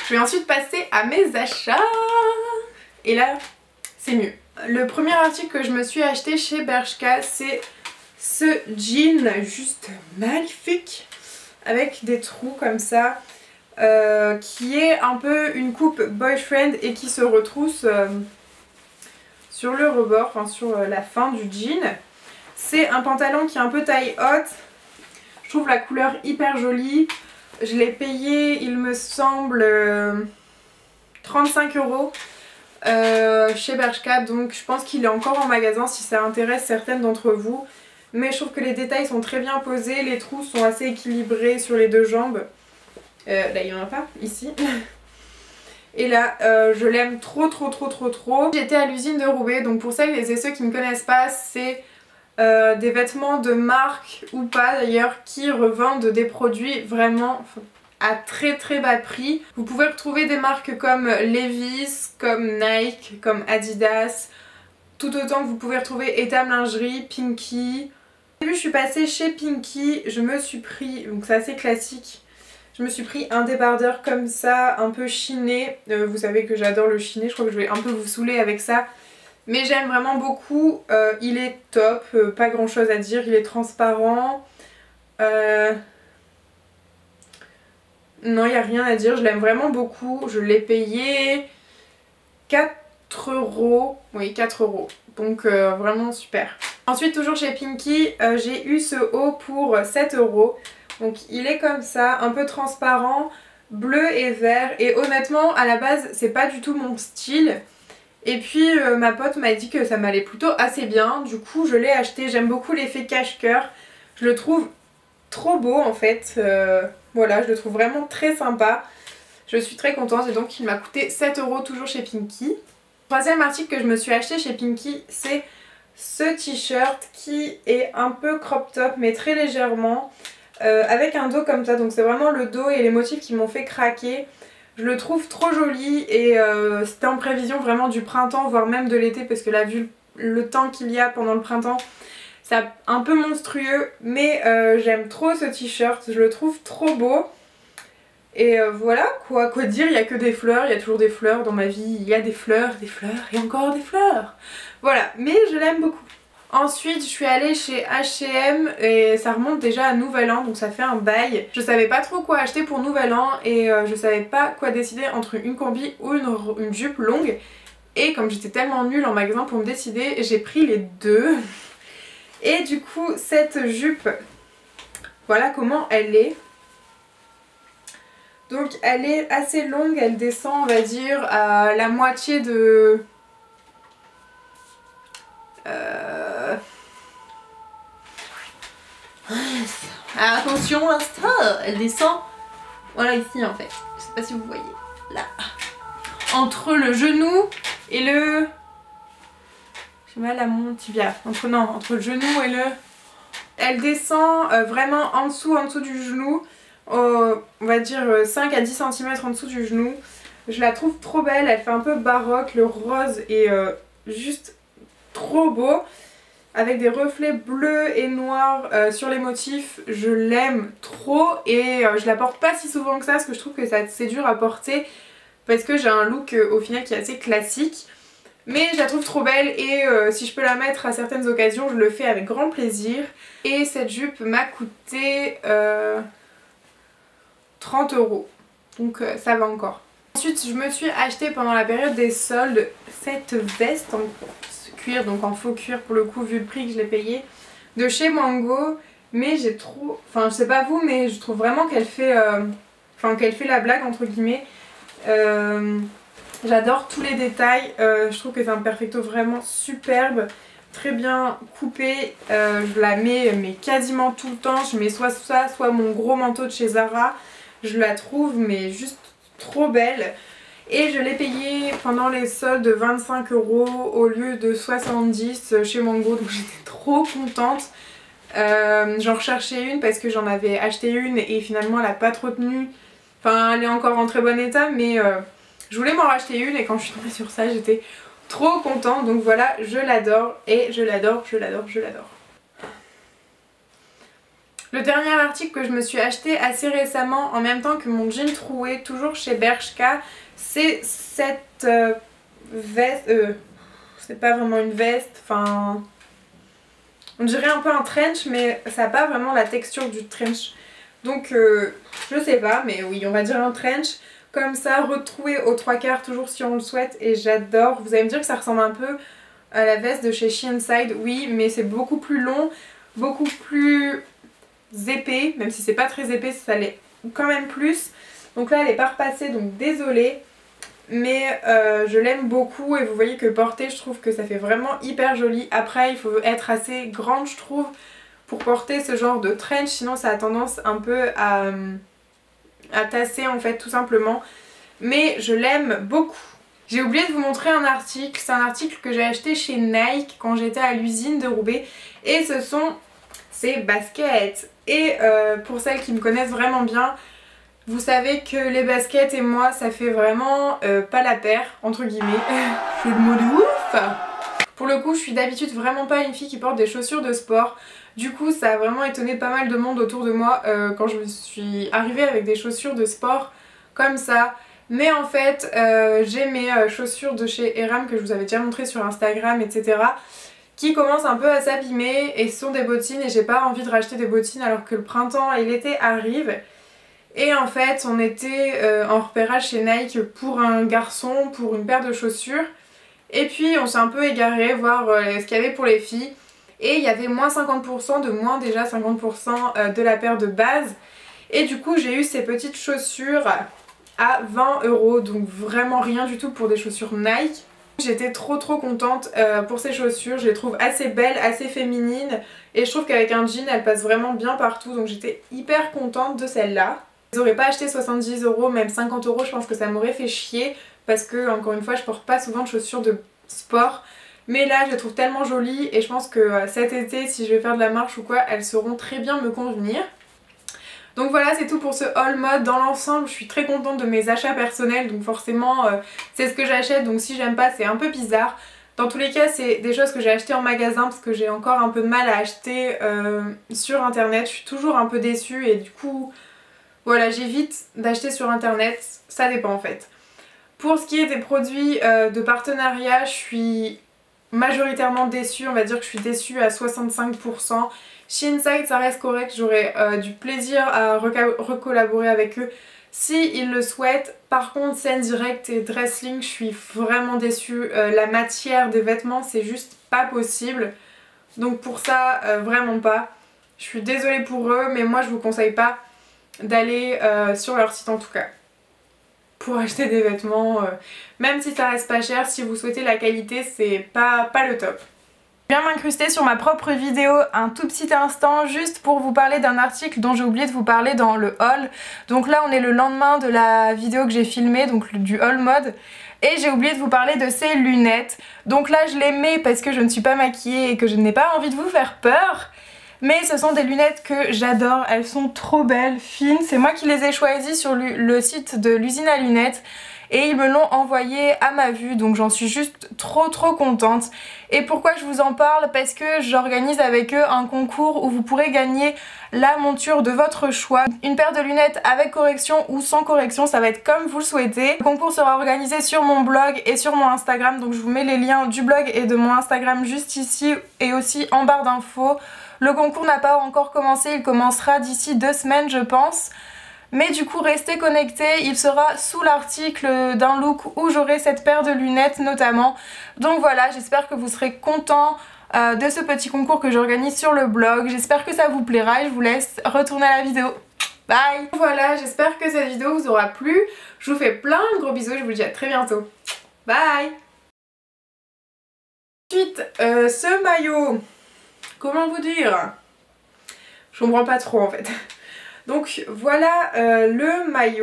Je vais ensuite passer à mes achats. Et là, c'est mieux. Le premier article que je me suis acheté chez Bershka, c'est ce jean juste magnifique avec des trous comme ça, qui est un peu une coupe boyfriend et qui se retrousse sur le rebord, enfin sur la fin du jean. C'est un pantalon qui est un peu taille haute. Je trouve la couleur hyper jolie. Je l'ai payé, il me semble, 35 € chez Bershka. Donc je pense qu'il est encore en magasin si ça intéresse certaines d'entre vous. Mais je trouve que les détails sont très bien posés. Les trous sont assez équilibrés sur les deux jambes. Là il n'y en a pas, ici. Et là je l'aime trop. J'étais à l'usine de Roubaix. Donc pour celles et ceux qui ne connaissent pas, c'est des vêtements de marque ou pas d'ailleurs qui revendent des produits vraiment à très bas prix. Vous pouvez retrouver des marques comme Levi's, comme Nike, comme Adidas, tout autant que vous pouvez retrouver Etam Lingerie, Pinky. Au début je suis passée chez Pinky, je me suis pris, donc c'est assez classique, je me suis pris un débardeur comme ça, un peu chiné. Vous savez que j'adore le chiné, je crois que je vais un peu vous saouler avec ça. Mais j'aime vraiment beaucoup, il est top, pas grand chose à dire, il est transparent. Non, il n'y a rien à dire, je l'aime vraiment beaucoup. Je l'ai payé 4 €, oui 4 €, donc vraiment super. Ensuite toujours chez Pinky, j'ai eu ce haut pour 7 €. Donc il est comme ça, un peu transparent, bleu et vert. Et honnêtement à la base c'est pas du tout mon style. Et puis ma pote m'a dit que ça m'allait plutôt assez bien, du coup je l'ai acheté. J'aime beaucoup l'effet cache-cœur, je le trouve trop beau en fait, voilà, je le trouve vraiment très sympa. Je suis très contente et donc il m'a coûté 7 € toujours chez Pinky. Troisième article que je me suis acheté chez Pinky, c'est ce t-shirt qui est un peu crop top mais très légèrement, avec un dos comme ça, donc c'est vraiment le dos et les motifs qui m'ont fait craquer. Je le trouve trop joli et c'était en prévision vraiment du printemps, voire même de l'été, parce que là vu le temps qu'il y a pendant le printemps, c'est un peu monstrueux, mais j'aime trop ce t-shirt, je le trouve trop beau. Et voilà, quoi dire, il n'y a que des fleurs, il y a toujours des fleurs dans ma vie, il y a des fleurs et encore des fleurs. Voilà, mais je l'aime beaucoup. Ensuite je suis allée chez H&M et ça remonte déjà à Nouvel An, donc ça fait un bail. Je savais pas trop quoi acheter pour Nouvel An et je savais pas quoi décider entre une combi ou une jupe longue. Et comme j'étais tellement nulle en magasin pour me décider, j'ai pris les deux. Et du coup cette jupe, voilà comment elle est. Donc elle est assez longue, elle descend on va dire à la moitié de... Ah, attention Insta, elle descend, voilà ici en fait, je sais pas si vous voyez, là, entre le genou et le... j'ai mal à mon tibia, entre le genou et le... Elle descend vraiment en dessous du genou, on va dire 5 à 10 cm en dessous du genou. Je la trouve trop belle, elle fait un peu baroque, le rose est juste trop beau. Avec des reflets bleus et noirs sur les motifs, je l'aime trop et je la porte pas si souvent que ça parce que je trouve que c'est dur à porter parce que j'ai un look au final qui est assez classique. Mais je la trouve trop belle et si je peux la mettre à certaines occasions, je le fais avec grand plaisir. Et cette jupe m'a coûté 30 €, donc ça va encore. Ensuite je me suis acheté pendant la période des soldes cette veste en cuir, donc en faux cuir pour le coup vu le prix que je l'ai payé, de chez Mango. Mais j'ai trop, enfin je sais pas vous mais je trouve vraiment qu'elle fait la blague entre guillemets. J'adore tous les détails, je trouve que c'est un perfecto vraiment superbe, très bien coupé. Je la mets mais quasiment tout le temps, je mets soit ça soit mon gros manteau de chez Zara, je la trouve mais juste trop belle. Et je l'ai payé pendant les soldes de 25 € au lieu de 70 chez Mango, donc j'étais trop contente. J'en recherchais une parce que j'en avais acheté une et finalement elle a pas trop tenu. Enfin elle est encore en très bon état mais je voulais m'en racheter une et quand je suis tombée sur ça j'étais trop contente. Donc voilà, je l'adore et je l'adore. Le dernier article que je me suis acheté assez récemment en même temps que mon jean troué, toujours chez Bershka, c'est cette veste, c'est pas vraiment une veste, enfin on dirait un peu un trench mais ça n'a pas vraiment la texture du trench. Donc je sais pas, mais oui, on va dire un trench comme ça, retroué aux 3/4 toujours si on le souhaite, et j'adore. Vous allez me dire que ça ressemble un peu à la veste de chez Sheenside, oui, mais c'est beaucoup plus long, beaucoup plus épais, même si c'est pas très épais, ça l'est quand même plus. Donc là elle est pas repassée, donc désolée, mais je l'aime beaucoup et vous voyez que porter, je trouve que ça fait vraiment hyper joli. Après il faut être assez grande, je trouve, pour porter ce genre de trench, sinon ça a tendance un peu à tasser en fait, tout simplement. Mais je l'aime beaucoup. J'ai oublié de vous montrer un article, c'est un article que j'ai acheté chez Nike quand j'étais à l'usine de Roubaix, et ce sont ces baskets. Et pour celles qui me connaissent vraiment bien, vous savez que les baskets et moi ça fait vraiment pas la paire, entre guillemets. Je suis le mot de ouf. Pour le coup je suis d'habitude vraiment pas une fille qui porte des chaussures de sport. Du coup ça a vraiment étonné pas mal de monde autour de moi quand je me suis arrivée avec des chaussures de sport comme ça. Mais en fait j'ai mes chaussures de chez Eram que je vous avais déjà montré sur Instagram, etc., qui commencent un peu à s'abîmer, et ce sont des bottines et j'ai pas envie de racheter des bottines alors que le printemps et l'été arrivent. Et en fait on était en repérage chez Nike pour un garçon, pour une paire de chaussures, et puis on s'est un peu égaré voir ce qu'il y avait pour les filles, et il y avait moins 50% de moins, déjà 50% de la paire de base, et du coup j'ai eu ces petites chaussures à 20 €, donc vraiment rien du tout pour des chaussures Nike. J'étais trop contente pour ces chaussures, je les trouve assez belles, assez féminines, et je trouve qu'avec un jean elles passent vraiment bien partout, donc j'étais hyper contente de celle-là. Je les aurais pas acheté 70 €, même 50 €, je pense que ça m'aurait fait chier, parce que encore une fois je porte pas souvent de chaussures de sport, mais là je les trouve tellement jolies, et je pense que cet été si je vais faire de la marche ou quoi, elles sauront très bien me convenir. Donc voilà, c'est tout pour ce haul mode. Dans l'ensemble je suis très contente de mes achats personnels, donc forcément c'est ce que j'achète, donc si j'aime pas c'est un peu bizarre. Dans tous les cas c'est des choses que j'ai achetées en magasin parce que j'ai encore un peu de mal à acheter sur internet. Je suis toujours un peu déçue et du coup voilà, j'évite d'acheter sur internet, ça dépend en fait. Pour ce qui est des produits de partenariat, je suis majoritairement déçue, on va dire que je suis déçue à 65%. Sheenside ça reste correct, j'aurais du plaisir à recollaborer avec eux si ils le souhaitent. Par contre Scène Direct et Dresslink, je suis vraiment déçue. La matière des vêtements c'est juste pas possible, donc pour ça vraiment pas. Je suis désolée pour eux, mais moi je vous conseille pas d'aller sur leur site en tout cas pour acheter des vêtements, même si ça reste pas cher. Si vous souhaitez la qualité, c'est pas le top. Je viens m'incruster sur ma propre vidéo un tout petit instant juste pour vous parler d'un article dont j'ai oublié de vous parler dans le haul. Donc là on est le lendemain de la vidéo que j'ai filmée, donc du haul mode, et j'ai oublié de vous parler de ces lunettes. Donc là je les mets parce que je ne suis pas maquillée et que je n'ai pas envie de vous faire peur. Mais ce sont des lunettes que j'adore, elles sont trop belles, fines. C'est moi qui les ai choisies sur le site de l'usine à lunettes. Et ils me l'ont envoyé à ma vue, donc j'en suis juste trop contente. Et pourquoi je vous en parle? Parce que j'organise avec eux un concours où vous pourrez gagner la monture de votre choix. Une paire de lunettes avec correction ou sans correction, ça va être comme vous le souhaitez. Le concours sera organisé sur mon blog et sur mon Instagram, donc je vous mets les liens du blog et de mon Instagram juste ici et aussi en barre d'infos. Le concours n'a pas encore commencé, il commencera d'ici 2 semaines je pense. Mais du coup restez connectés, il sera sous l'article d'un look où j'aurai cette paire de lunettes notamment. Donc voilà, j'espère que vous serez contents de ce petit concours que j'organise sur le blog. J'espère que ça vous plaira et je vous laisse retourner à la vidéo. Bye! Voilà, j'espère que cette vidéo vous aura plu. Je vous fais plein de gros bisous et je vous dis à très bientôt. Bye! Ensuite, ce maillot, comment vous dire? Je comprends pas trop en fait. Donc voilà le maillot.